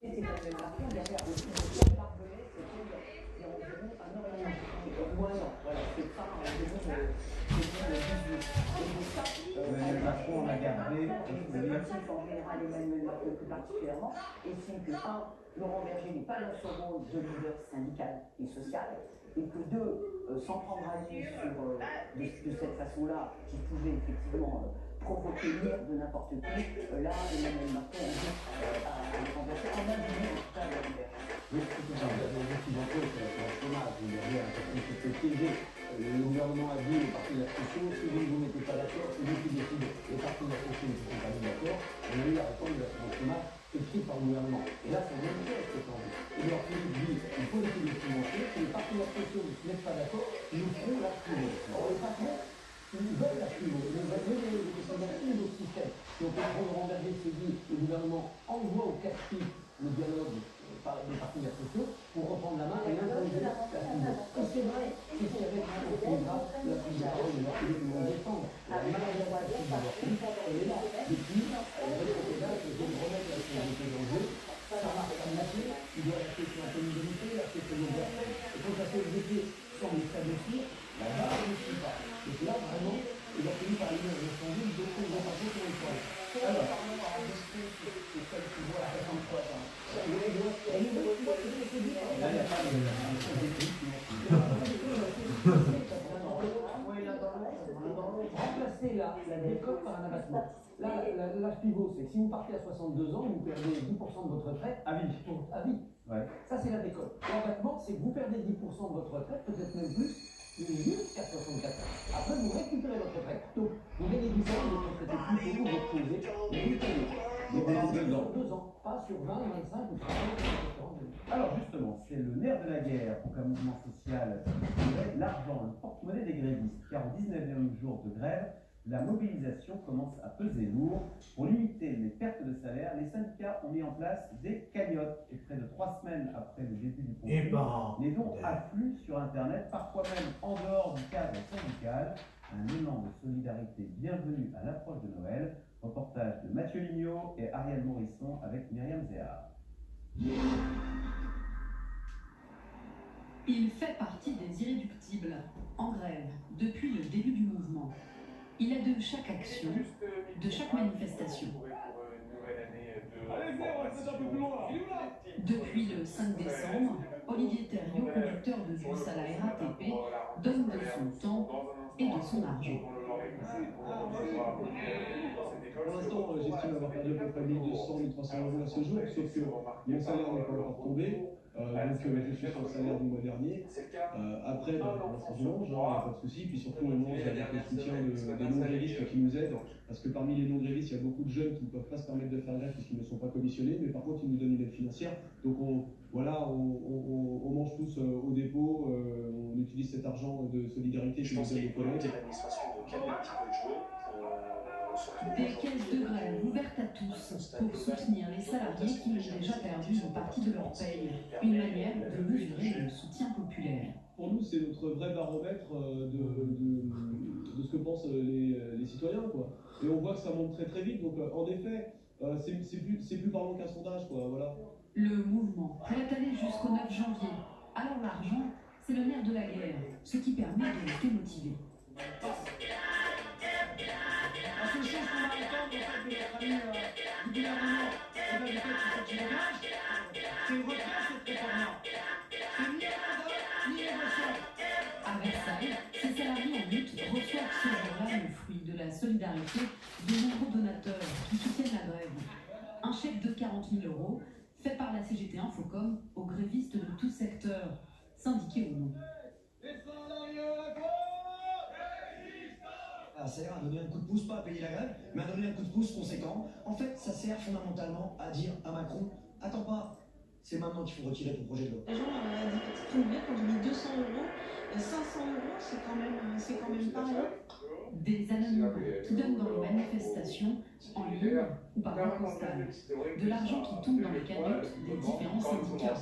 C'était Emmanuel Macron, derrière aussi le Barbelé, c'était il y a environ un an et demi. Moins non, voilà, c'est ça, environ le 18. Et donc ça, Emmanuel Macron, on a gardé. l'exécutif en général, Emmanuel Macron plus particulièrement, estime que, un, Laurent Berger n'est pas dans son rôle de leader syndical et social, et que deux, s'en prendre à lui de cette façon-là, qui pouvait effectivement provoquer l'ire de n'importe qui, là, Emmanuel Macron a renversé en même temps en tout cas la liberté. Oui, c'est tout ça. Vous avez sur le chômage, vous avez un peu piégé. Le gouvernement a dit aux partenaires sociaux, si vous ne vous mettez pas d'accord, c'est vous qui décidez. Les partenaires sociaux ne sont pas mis d'accord. On a eu la réforme de l'assurance chômage écrite par le gouvernement. Et là, c'est même chose qui est en jeu. Et alors, Philippe dit, il faut essayer de financer. Si les partenaires sociaux ne se mettent pas d'accord, nous ferons la privée. Alors, les patrons, ils veulent la privée. Ils veulent que ça devienne un autre système. Donc, Laurent Berger s'est dit, le gouvernement envoie au casse-pied le dialogue des partenaires sociaux pour reprendre la main et imposer la privée. Et c'est vrai, c'est ce qu'avec un programme, la privée, ils vont défendre la maladie de la privée. Elle est là. Depuis, le rétropédale, c'est de remettre la sécurité en jeu. Ça marche comme la clé, il doit rester sur la communauté, rester sur nos affaires. Et quand la CFDT semble s'adoucir, la barre ne suit pas. Donc là, vraiment, il a fini par aller dans un changement, d'autres vont passer sur une fois. Alors, c'est celle qui voit la 63 ans. Là, il n'y a pas de... Remplacer la décote par un abattement. Là, l'âge pivot, c'est que si vous partez à 62 ans, vous perdez 10% de votre retraite à vie. À vie. Ouais. Ça, c'est la décote. L'abattement, c'est que vous perdez 10% de votre retraite, peut-être même plus, jusqu'à 64 ans. Après, vous récupérez votre retraite. Donc, vous gagnez 10 ans, votre retraite est plus pour vous reposer, mais vous payez. Mais pendant 2 ans, pas sur 20, 25 ou 30 ans. Alors justement, c'est le nerf de la guerre pour qu'un mouvement social l'argent, le porte-monnaie des grévistes, car au 19e jour de grève, la mobilisation commence à peser lourd. Pour limiter les pertes de salaire, les syndicats ont mis en place des cagnottes. Et près de 3 semaines après le début du conflit, les dons affluent sur Internet, parfois même en dehors du cadre syndical. Un élan de solidarité bienvenu à l'approche de Noël. Reportage de Mathieu Lignot et Ariel Morisson avec Myriam Zéard. Il fait partie des irréductibles, en grève, depuis le début du mouvement. Il est de chaque action, de chaque manifestation. Depuis le 5 décembre, Olivier Thériault, conducteur de bus à la RATP, donne de son temps et de son argent. Pour l'instant, j'estime avoir perdu à peu près 1200, 1300 euros à ce jour, sauf que mon salaire n'est pas encore tombé. Donc je suis sur le salaire du mois dernier. Après, je mange, il n'y a pas de souci. Puis surtout, on mange avec le soutien des non-grévistes qui nous aident. Parce que parmi les non-grévistes, il y a beaucoup de jeunes qui ne peuvent pas se permettre de faire grève puisqu'ils ne sont pas commissionnés. Mais par contre, ils nous donnent une aide financière. Donc on mange tous au dépôt. On utilise cet argent de solidarité que nous donnent nos collègues. Des caisses de grève ouvertes à tous pour soutenir les salariés qui ont déjà perdu une partie de leur paye. Une manière de mesurer le soutien populaire. Pour nous, c'est notre vrai baromètre de ce que pensent les citoyens, quoi. Et on voit que ça monte très très vite. Donc en effet, c'est plus parlant qu'un sondage, quoi. Voilà. Le mouvement pourrait aller jusqu'au 9 janvier. Alors l'argent, c'est le nerf de la guerre, ce qui permet de rester motivé. La seule chose qu'on va attendre en fait de notre ami du gouvernement et de la défaite sur cette chômage, c'est le retrait de cette réforme-là. C'est ni un mandat, ni négociation. À Versailles, ces salariés en lutte reçoivent ce jour-là le fruit de la solidarité de nombreux donateurs qui soutiennent la grève. Un chèque de 40 000 € fait par la CGT Infocom aux grévistes de tout secteur, syndiqués ou non. Ça sert à donner un coup de pouce, pas à payer la grève, mais à donner un coup de pouce conséquent. En fait, ça sert fondamentalement à dire à Macron, attends pas, c'est maintenant qu'il faut retirer ton projet de loi. Les gens expriment bien quand on dit 200 €, 500 €, c'est quand même pas rien. Des anonymes qui donnent dans les manifestations, en ligne ou par voie postale. De l'argent qui tombe dans les cagnottes des différents syndicats.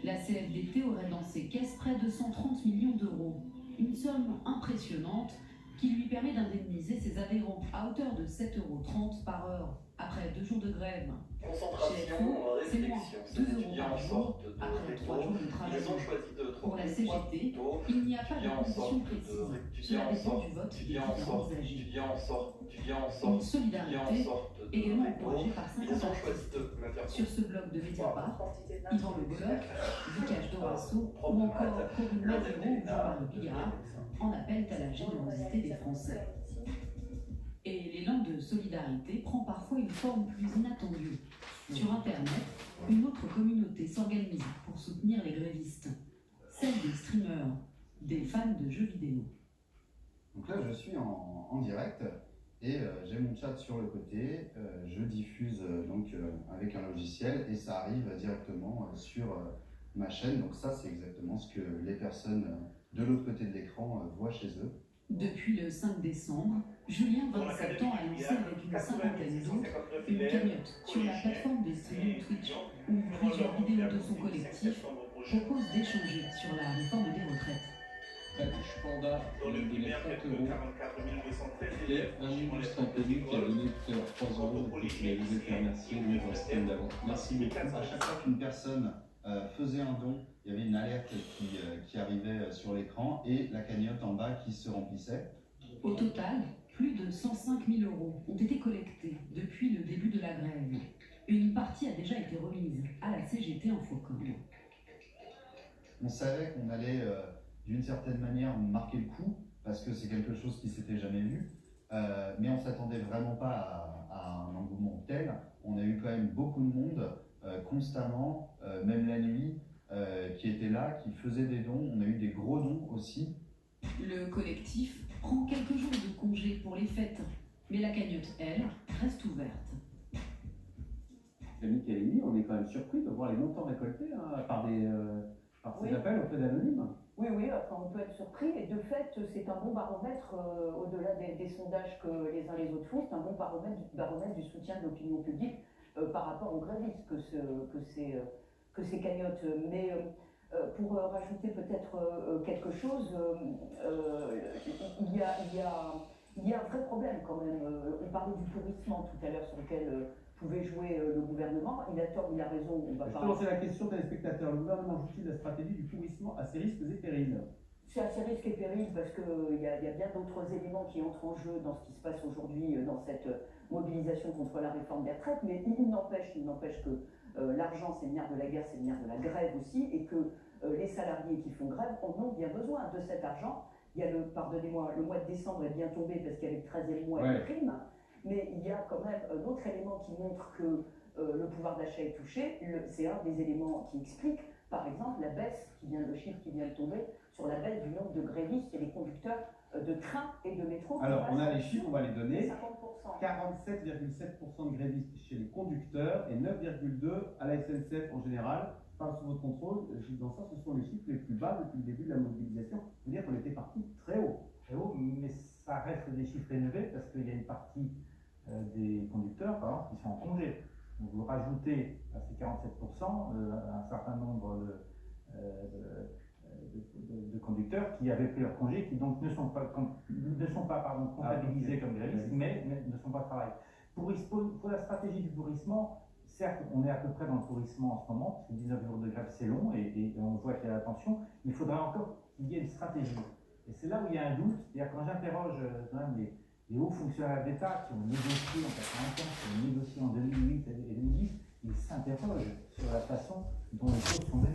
La CFDT aurait dans ses caisses près de 130 millions d'euros. Une somme impressionnante qui lui permet d'indemniser ses adhérents à hauteur de 7,30 € par heure. Après 2 jours de grève, Concentration, c'est moins réflexion. 2 Ces euros étudiants par en jour. sortent de Après 3 jours de travail. Ils ont choisi de Pour la trouver 3 CGT, plutôt. il n'y a pas de Étudiants en condition sortent précise. de Cela dépend du vote des étudiants en différents sortent, âgés. étudiants en sortent, étudiants en Une sortent, étudiants en solidarité sortent de également plutôt. encouragée par Ils 50 ont choisi artistes. de la faire Sur ce blog de Mediapart, Yvan Le Goller, Vicage Dorasso ou encore Corinne Mazero ou Jean-Marie Bigard en appellent à la générosité des Français. Et l'élan de solidarité prend parfois une forme plus inattendue. Sur Internet, une autre communauté s'organise pour soutenir les grévistes, celle des streamers, des fans de jeux vidéo. Donc là, je suis en direct et j'ai mon chat sur le côté. Je diffuse avec un logiciel et ça arrive directement sur ma chaîne. Donc ça, c'est exactement ce que les personnes de l'autre côté de l'écran voient chez eux. Depuis le 5 décembre, Julien, 27 ans, a lancé avec une cinquantaine d'autres une cagnotte sur la plateforme de streaming Twitch où plusieurs vidéos de son collectif proposent d'échanger sur la réforme des retraites. Je panda donné 30 euros et un illustre inconnu qui a donné tout à l'heure 3 euros et qui a été remercié pour la semaine d'avant. Merci beaucoup. À chaque fois qu'une personne faisait un don, il y avait une alerte qui arrivait sur l'écran et la cagnotte en bas qui se remplissait. Au total, plus de 105 000 € ont été collectés depuis le début de la grève. Une partie a déjà été remise à la CGT en Faucon. On savait qu'on allait d'une certaine manière marquer le coup parce que c'est quelque chose qui s'était jamais vu, mais on s'attendait vraiment pas à un engouement tel. On a eu quand même beaucoup de monde constamment, même la nuit, qui était là, qui faisait des dons. On a eu des gros dons aussi. Le collectif prend quelques jours de congé pour les fêtes, mais la cagnotte, elle, reste ouverte. Camille Calini, on est quand même surpris de voir les montants récoltés par ces appels auprès d'anonymes. Oui, enfin, on peut être surpris et de fait c'est un bon baromètre au-delà des sondages que les uns les autres font, c'est un bon baromètre du soutien de l'opinion publique par rapport aux grévistes que ces cagnottes. Mais pour rajouter peut-être quelque chose, il y a un vrai problème quand même. On parlait du pourrissement tout à l'heure sur lequel pouvait jouer le gouvernement. Il a tort, il a raison. Justement, c'est la question des spectateurs. Le gouvernement joue-t-il la stratégie du pourrissement à ses risques et périls? C'est à ses risques et périls parce qu'il y a bien d'autres éléments qui entrent en jeu dans ce qui se passe aujourd'hui, dans cette mobilisation contre la réforme des retraites. Mais il n'empêche que l'argent, c'est le nerf de la guerre, c'est le nerf de la grève aussi, et que les salariés qui font grève en ont bien besoin de cet argent. Il y a pardonnez-moi, le mois de décembre est bien tombé parce qu'il y avait le 13e mois de prime. Mais il y a quand même un autre élément qui montre que le pouvoir d'achat est touché. C'est un des éléments qui explique, par exemple, la baisse, le chiffre qui vient de tomber, sur la baisse du nombre de grévistes et les conducteurs de train et de métro. Alors, on a les chiffres, on va les donner. 50%. 47,7% de grévistes chez les conducteurs et 9,2% à la SNCF en général. Je parle sous votre contrôle. Dans ça, ce sont les chiffres les plus bas depuis le début de la mobilisation. Je veux dire qu'on était parti très haut. Très haut, mais ça reste des chiffres élevés parce qu'il y a une partie des conducteurs, par exemple, qui sont en congé. Donc vous rajoutez à ces 47% un certain nombre de conducteurs qui avaient pris leur congé, qui donc ne sont pas comptabilisés comme grévistes, mais ne sont pas au travail. Pour la stratégie du pourrissement, certes, on est à peu près dans le pourrissement en ce moment, parce que 19 jours de grève c'est long et on voit qu'il y a la tension, mais il faudrait encore qu'il y ait une stratégie. Et c'est là où il y a un doute, c'est-à-dire quand j'interroge quand même les hauts fonctionnaires d'État qui ont négocié en 1995, qui ont négocié en 2008 et 2010, ils s'interrogent sur la façon dont les choses sont menées.